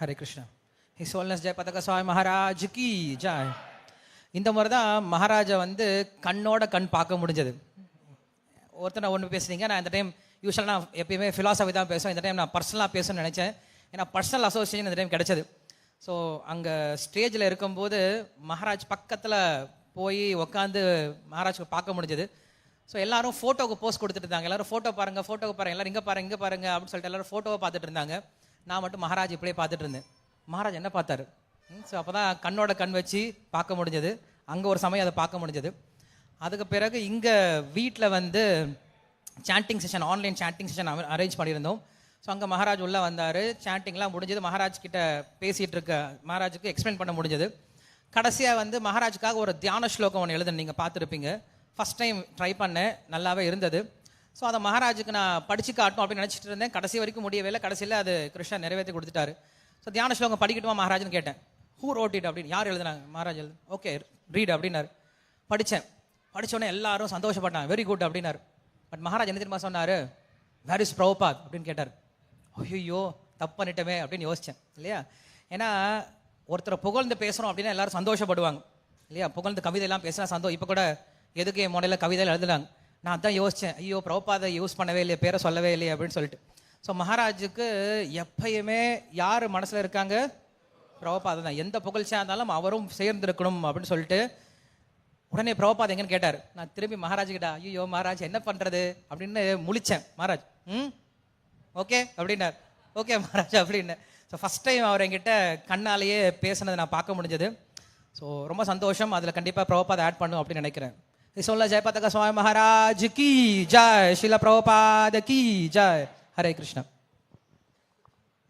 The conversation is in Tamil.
ஹரே கிருஷ்ணா. ஹிஸ் ஹோல்னஸ் ஜெயபதக சுவாமி மகாராஜ் கி ஜாய். இந்த முறை தான் மகாராஜா வந்து கண்ணோட கண் பார்க்க முடிஞ்சது. ஒருத்தர் ஒன்று பேசுறீங்க, நான் இந்த டைம் யூஸ்வலாக நான் எப்பயுமே ஃபிலாசபி தான் பேசுவேன். இந்த டைம் நான் பர்சனலாக பேசணும்னு நினச்சேன். ஏன்னா பர்சனல் அசோசியேஷன் இந்த டைம் கிடைச்சது. ஸோ அங்கே ஸ்டேஜில் இருக்கும்போது மகாராஜ் பக்கத்தில் போய் உட்காந்து மகாராஜுக்கு பார்க்க முடிஞ்சது. ஸோ எல்லாரும் ஃபோட்டோவுக்கு போஸ்ட் கொடுத்துட்டு இருந்தாங்க. எல்லாரும் ஃபோட்டோ பாருங்கள், ஃபோட்டோவை பாருங்கள், எல்லாரும் இங்கே பாருங்க அப்படின்னு சொல்லிட்டு எல்லாரும் ஃபோட்டோவை பார்த்துட்டு இருந்தாங்க. நான் மட்டும் மகாராஜ் இப்படியே பார்த்துட்டு இருந்தேன். மகாராஜ் என்ன பார்த்தாரு? ஸோ அப்போ தான் கண்ணோட கண் வச்சு பார்க்க முடிஞ்சது. அங்கே ஒரு சமயம் அதை பார்க்க முடிஞ்சது. அதுக்கு பிறகு இங்கே வீட்டில் வந்து sanding session, online sanding session arrange பண்ணியிருந்தோம். ஸோ அங்கே மகாராஜ் உள்ளே வந்தார். சாண்டிங்லாம் முடிஞ்சது. மகாராஜ் கிட்ட பேசிகிட்டு இருக்க மகாராஜுக்கு எக்ஸ்பிளைன் பண்ண முடிஞ்சது. கடைசியாக வந்து மகாராஜுக்காக ஒரு தியான ஸ்லோகம் ஒன்று எழுதுன்னு நீங்கள் பார்த்துருப்பீங்க. ஃபஸ்ட் டைம் ட்ரை பண்ணேன், நல்லாவே இருந்தது. ஸோ அதை மகாராஜுக்கு நான் படித்து காட்டணும் அப்படின்னு நினச்சிட்டு இருந்தேன். கடைசி வரைக்கும் முடியவே இல்லை. கடைசியில் அது கிருஷ்ணா நிறைவேற்றி கொடுத்துட்டாரு. ஸோ தியான ஸ்லோகம் படிக்கட்டுமா மகாராஜ்னு கேட்டேன். ஹூ ரோட் இட் அப்படின்னு, யார் எழுதுனாங்க? மகாராஜ் எழுது. ஓகே ரீட் அப்படின்னாரு. படித்தோடனே எல்லாரும் சந்தோஷப்பட்டாங்க, வெரி குட் அப்படின்னாரு. பட் மகாராஜ் என்ன தெரியுமா சொன்னார்? வேர் இஸ் பிரபுபாத் அப்படின்னு கேட்டார். ஐயோ தப்பு பண்ணிட்டோமே அப்படின்னு யோசித்தேன் இல்லையா. ஏன்னா ஒருத்தரை புகழ்ந்து பேசுகிறோம் அப்படின்னா எல்லாரும் சந்தோஷப்படுவாங்க இல்லையா. புகழ்ந்து கவிதையெல்லாம் பேசினா சந்தோஷம். இப்போ கூட எதுக்கு என் முனையில் கவிதையில் எழுதுனாங்க. நான் தான் யோசித்தேன், ஐயோ பிரபுபாதை யூஸ் பண்ணவே இல்லையே, பேரை சொல்லவே இல்லையே அப்படின்னு சொல்லிட்டு. ஸோ மகாராஜுக்கு எப்பயுமே யார் மனசில் இருக்காங்க? பிரபுபாதை தான். எந்த புகழ்ச்சியாக இருந்தாலும் அவரும் சேர்ந்துருக்கணும் அப்படின்னு சொல்லிட்டு உடனே பிரபுபாத் எங்கன்னு கேட்டார். நான் திரும்பி மகாராஜ் கிட்ட, ஐயோ மகாராஜ் என்ன பண்ணுறது அப்படின்னு முழிச்சேன். மகாராஜ் ஓகே அப்படின்னார். ஓகே மகாராஜ் அப்படின்னு. ஸோ ஃபஸ்ட் டைம் அவர் என்கிட்ட கண்ணாலேயே பேசினதை நான் பார்க்க முடிஞ்சது. ஸோ ரொம்ப சந்தோஷம். அதில் கண்டிப்பாக பிரபுபாத் ஆட் பண்ணும் அப்படின்னு நினைக்கிறேன். சொல்ல ஜெயபதக சுவாமி மகாராஜ் கி ஜாய். ஸ்ரீல பிரபுபாத் கி ஜாய். ஹரே கிருஷ்ணா.